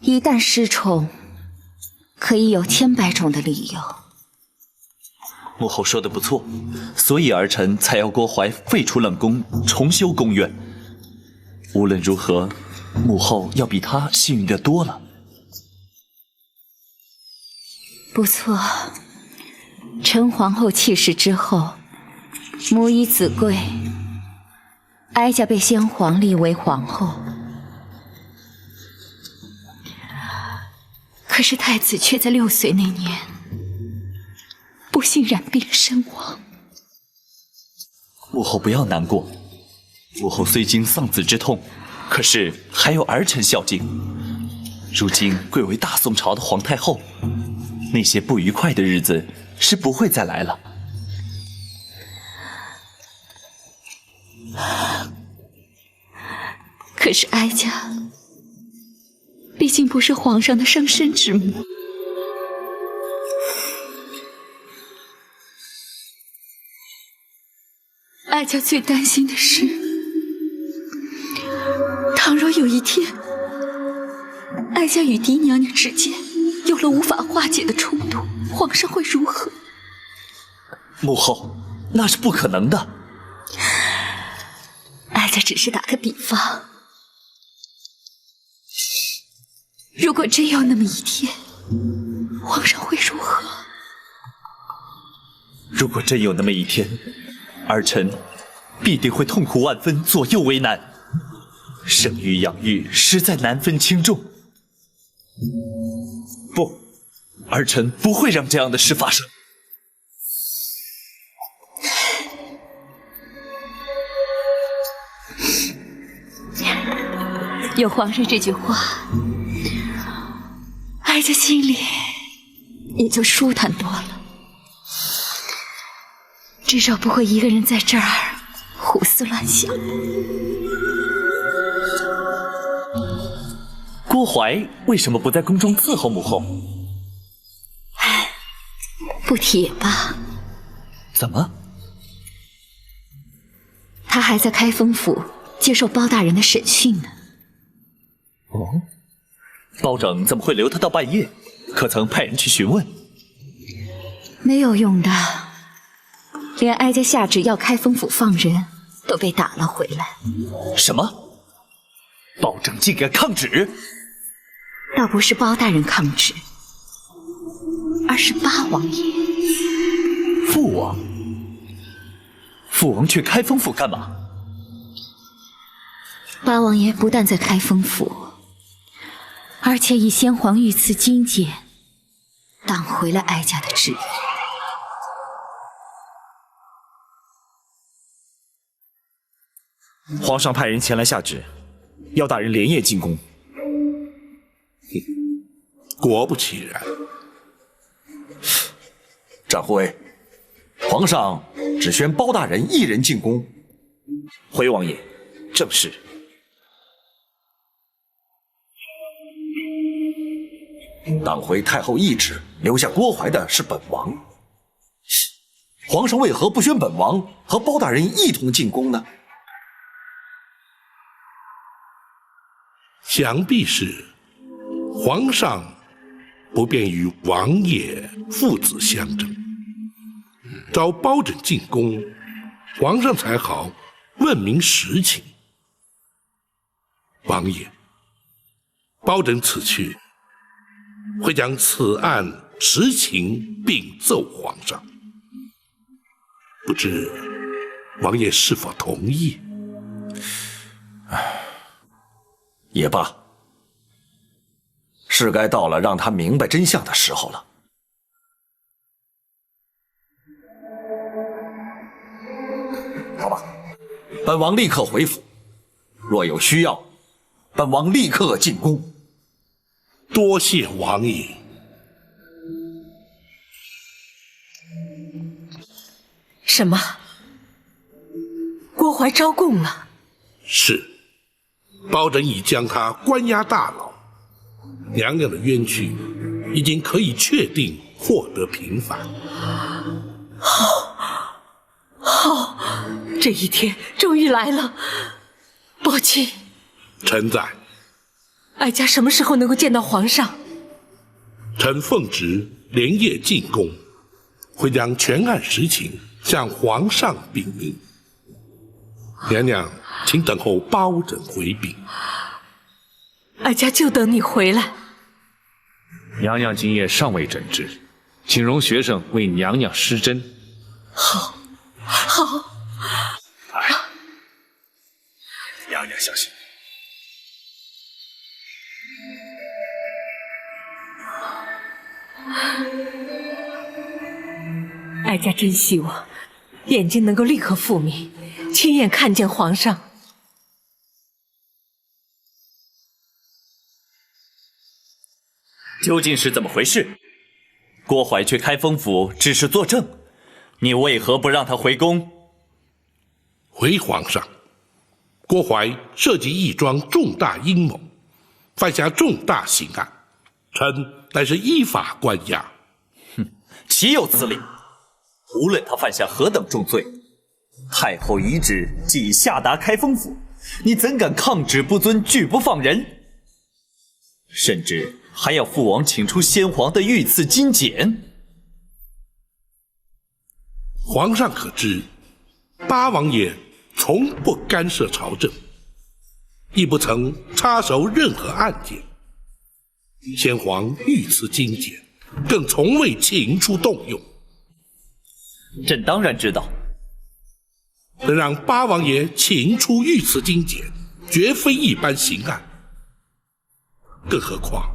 一旦失宠，可以有千百种的理由。母后说的不错，所以儿臣才要郭槐废除冷宫，重修宫院。无论如何，母后要比他幸运的多了。不错，陈皇后去世之后，母以子贵，哀家被先皇立为皇后。可是太子却在6岁那年不幸染病身亡。母后不要难过，母后虽经丧子之痛，可是还有儿臣孝敬。如今贵为大宋朝的皇太后，那些不愉快的日子是不会再来了。可是哀家毕竟不是皇上的生身之母，哀家最担心的是，倘若有一天，哀家与嫡娘娘之间有了无法化解的冲突，皇上会如何？母后，那是不可能的。哀家只是打个比方，如果真有那么一天，皇上会如何？如果真有那么一天，儿臣必定会痛苦万分，左右为难。生育养育实在难分轻重。不，儿臣不会让这样的事发生。有皇上这句话，哀家心里也就舒坦多了，至少不会一个人在这儿胡思乱想。郭槐为什么不在宫中伺候母后？不提也罢。怎么？他还在开封府接受包大人的审讯呢。哦，包拯怎么会留他到半夜？可曾派人去询问？没有用的，连哀家下旨要开封府放人，都被打了回来。什么？包拯竟敢抗旨？倒不是包大人抗旨，而是八王爷。父王？父王去开封府干嘛？八王爷不但在开封府，而且以先皇御赐金简挡回了哀家的旨意。皇上派人前来下旨，要大人连夜进宫。果不其然。展辉，皇上只宣包大人一人进宫。回王爷，正是。挡回太后懿旨，留下郭槐的是本王。皇上为何不宣本王和包大人一同进宫呢？想必是皇上不便与王爷父子相争，召包拯进宫，皇上才好问明实情。王爷，包拯此去会将此案实情禀奏皇上，不知王爷是否同意？也罢，是该到了让他明白真相的时候了。好吧，本王立刻回府，若有需要，本王立刻进宫。多谢王爷。什么？郭槐招供了？是。包拯已将他关押大牢，娘娘的冤屈已经可以确定获得平反。好，这一天终于来了。宝琴，臣在。哀家什么时候能够见到皇上？臣奉旨连夜进宫，会将全案实情向皇上禀明。娘娘请等候包拯回禀。哀家就等你回来。娘娘今夜尚未诊治，请容学生为娘娘施针。好，好。娘娘小心。哀家真希望眼睛能够立刻复明，亲眼看见皇上。究竟是怎么回事？郭槐去开封府只是作证，你为何不让他回宫？回皇上，郭槐涉及一桩重大阴谋，犯下重大刑案，臣乃是依法关押。哼，岂有此理！无论他犯下何等重罪，太后遗旨既已下达开封府，你怎敢抗旨不遵，拒不放人？甚至还要父王请出先皇的御赐金简。皇上可知，八王爷从不干涉朝政，亦不曾插手任何案件。先皇御赐金简，更从未请出动用。朕当然知道，能让八王爷请出御赐金简，绝非一般刑案。更何况，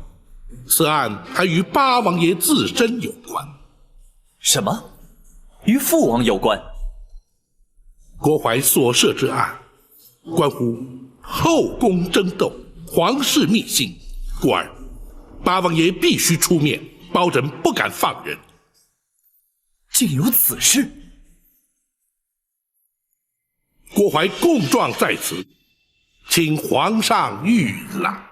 此案还与八王爷自身有关。什么？与父王有关？郭槐所涉之案，关乎后宫争斗、皇室密信，故而八王爷必须出面，保证不敢放人。竟有此事！郭槐供状在此，请皇上御览。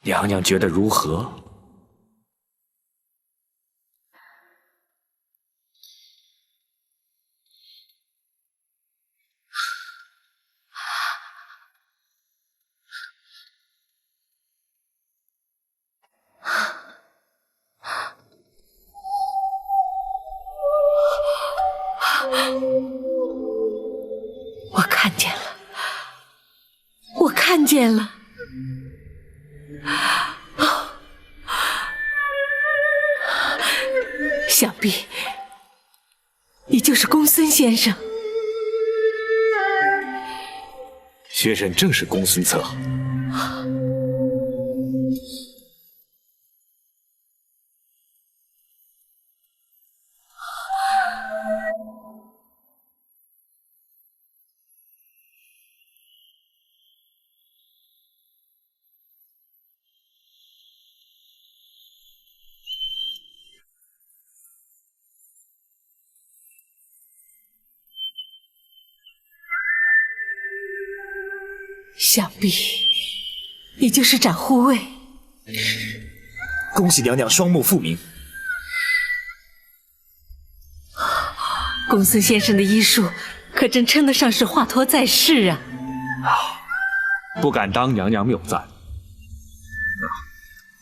娘娘觉得如何？我看见了，我看见了。想必你就是公孙先生。薛仁正是公孙策。想必你就是展护卫。恭喜娘娘双目复明。公孙先生的医术可真称得上是华佗在世啊！不敢当娘娘谬赞。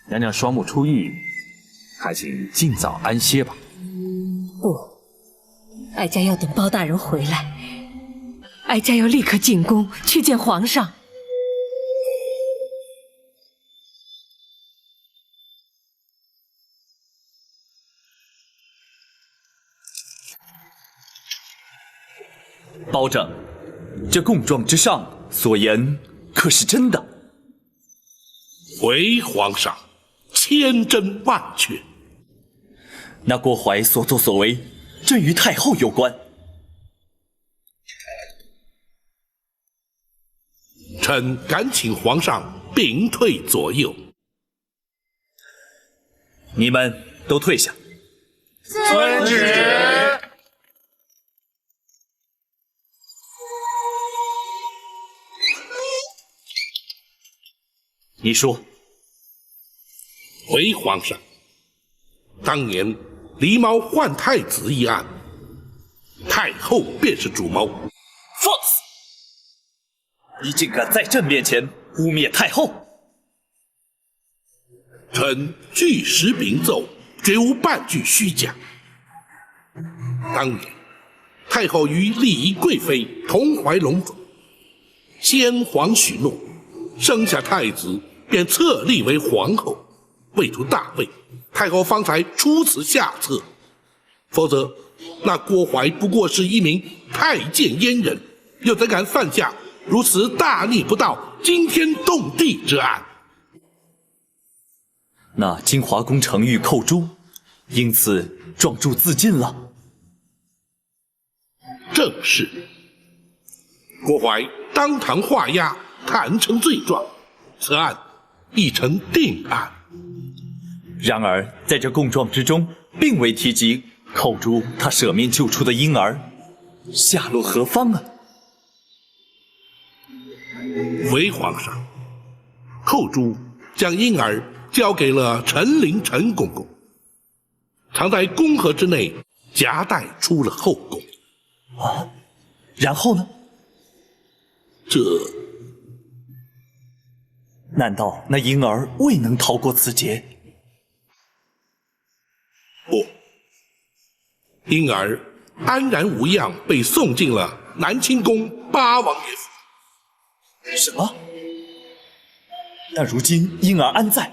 娘娘双目出狱，还请尽早安歇吧。不，哀家要等包大人回来，哀家要立刻进宫去见皇上。包拯，这供状之上所言可是真的？回皇上，千真万确。那郭槐所作所为，正与太后有关。臣敢请皇上屏退左右。你们都退下。遵旨。你说，回皇上，当年狸猫换太子一案，太后便是主谋。放肆！你竟敢在朕面前污蔑太后！臣据实禀奏，绝无半句虚假。当年太后与丽仪贵妃同怀龙种，先皇许诺，生下太子便册立为皇后，为图大位，太后方才出此下策。否则，那郭槐不过是一名太监阉人，又怎敢犯下如此大逆不道、惊天动地之案？那金华宫程昱寇诛，因此状铸自尽了。正是。郭槐当堂画押，坦诚罪状，此案已成定案。然而，在这供状之中，并未提及寇诛他舍命救出的婴儿，下落何方啊？回皇上，寇珠将婴儿交给了陈琳陈公公，藏在宫盒之内，夹带出了后宫。啊，然后呢？难道那婴儿未能逃过此劫？不，婴儿安然无恙，被送进了南清宫八王爷府。什么？那如今婴儿安在？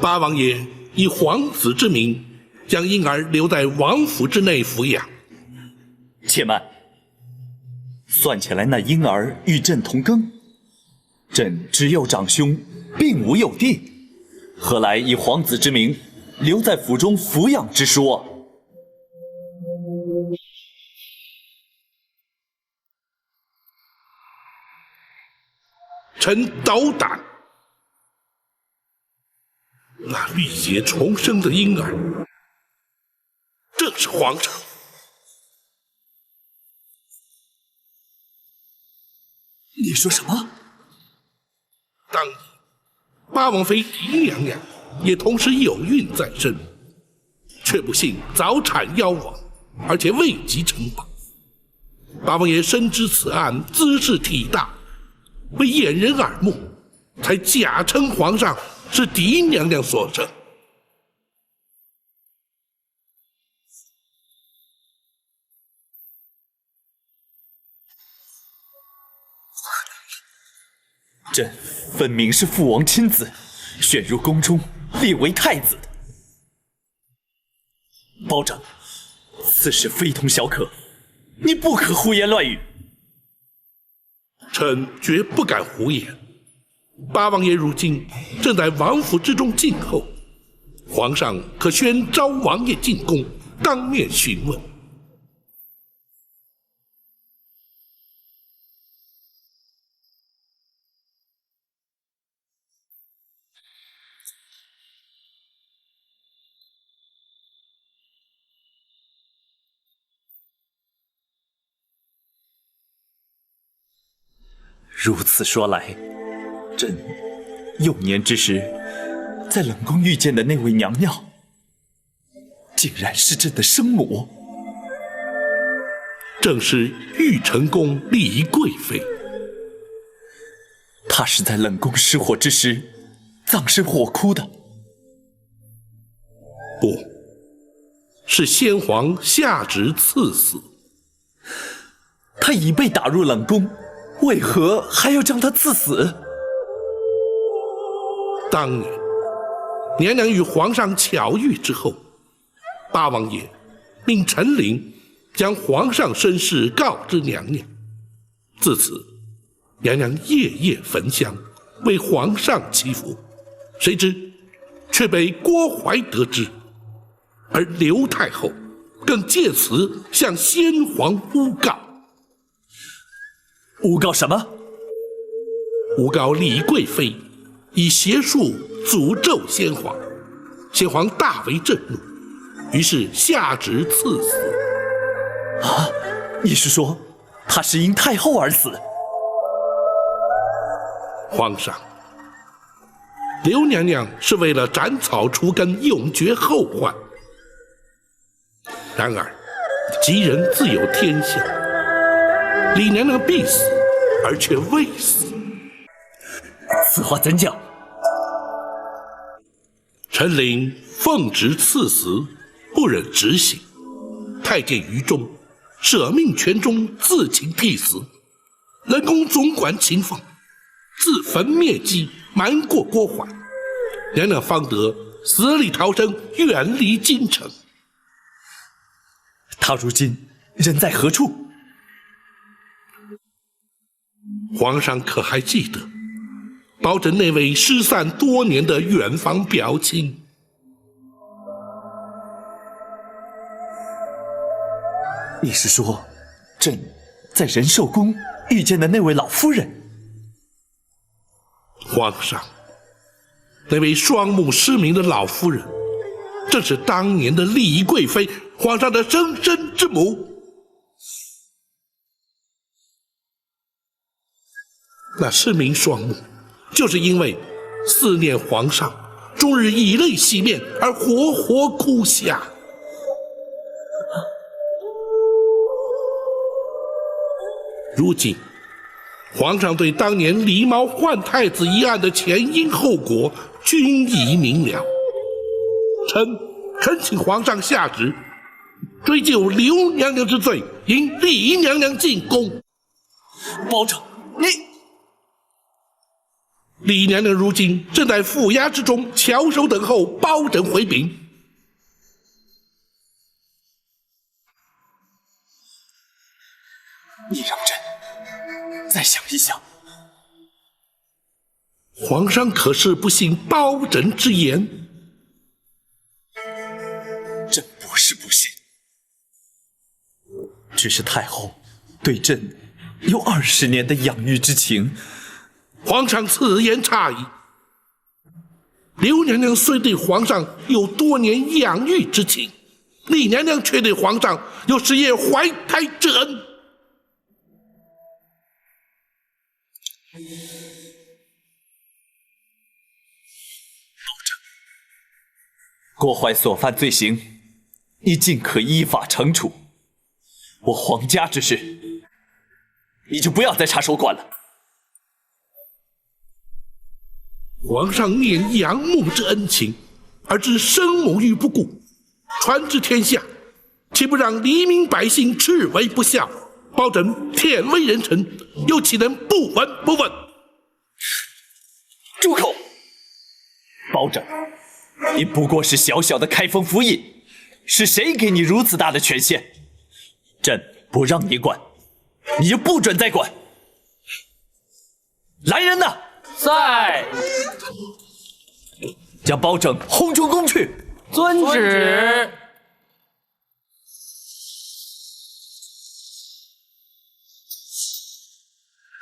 八王爷以皇子之名，将婴儿留在王府之内抚养。且慢，算起来那婴儿与朕同庚，朕只有长兄，并无幼弟，何来以皇子之名留在府中抚养之说啊？臣斗胆，那历劫重生的婴儿，正是皇上。你说什么？当年八王妃狄娘娘也同时有孕在身，却不幸早产夭亡，而且未及呈报。八王爷深知此案兹事体大，为掩人耳目，才假称皇上是狄娘娘所生。朕分明是父王亲自选入宫中，立为太子的。包拯，此事非同小可，你不可胡言乱语。臣绝不敢胡言。八王爷如今正在王府之中静候，皇上可宣召王爷进宫，当面询问。如此说来，朕幼年之时在冷宫遇见的那位娘娘，竟然是朕的生母。正是玉成宫丽仪贵妃。她是在冷宫失火之时葬身火窟的。不，是先皇下旨赐死。她已被打入冷宫，为何还要将她赐死？当年娘娘与皇上巧遇之后，八王爷命陈琳将皇上身世告知娘娘。自此，娘娘夜夜焚香，为皇上祈福。谁知却被郭槐得知，而刘太后更借此向先皇诬告。诬告什么？诬告李贵妃以邪术诅咒先皇，先皇大为震怒，于是下旨赐死。啊，你是说她是因太后而死？皇上，刘娘娘是为了斩草除根，永绝后患。然而，吉人自有天相，李娘娘必死，而却未死。此话怎讲？陈琳奉旨赐死，不忍执行，太监于忠舍命权中，自请替死。冷宫总管秦凤自焚灭迹，瞒过郭槐，娘娘方得死里逃生，远离京城。她如今人在何处？皇上可还记得包拯那位失散多年的远房表亲？你是说，朕在仁寿宫遇见的那位老夫人？皇上，那位双目失明的老夫人，正是当年的丽仪贵妃，皇上的生身之母。那失明双目，就是因为思念皇上，终日以泪洗面而活活哭下。如今，皇上对当年狸猫换太子一案的前因后果均已明了，臣恳请皇上下旨，追究刘娘娘之罪，迎李娘娘进宫。包拯，你李娘娘如今正在府衙之中翘首等候包拯回禀。你让朕再想一想。皇上可是不信包拯之言？朕不是不信，只是太后对朕有20年的养育之情。皇上此言差矣。刘娘娘虽对皇上有多年养育之情，李娘娘却对皇上有10夜怀胎之恩。郭槐所犯罪行，你尽可依法惩处。我皇家之事，你就不要再插手管了。皇上念养母之恩情，而置生母于不顾，传之天下，岂不让黎民百姓斥为不孝？包拯天威人臣，又岂能不闻不问？住口！包拯，你不过是小小的开封府尹，是谁给你如此大的权限？朕不让你管，你就不准再管。来人呐！在。将包拯轰出宫去。遵旨。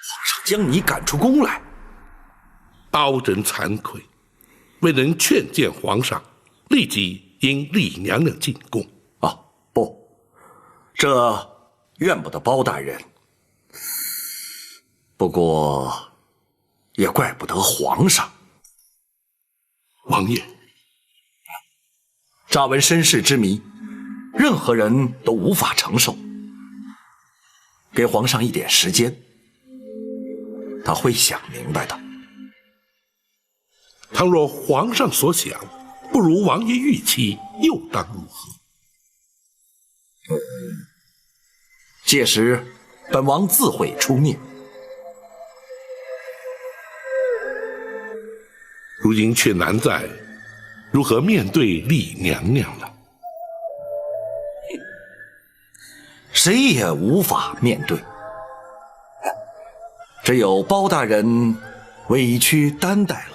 皇上将你赶出宫来，包拯惭愧，未能劝谏皇上，立即迎李娘娘进宫。啊，不，这怨不得包大人，不过也怪不得皇上。王爷，乍闻身世之谜，任何人都无法承受。给皇上一点时间，他会想明白的。倘若皇上所想不如王爷预期，又当如何？届时，本王自会出面。如今却难在如何面对李娘娘了。谁也无法面对，只有包大人委屈担待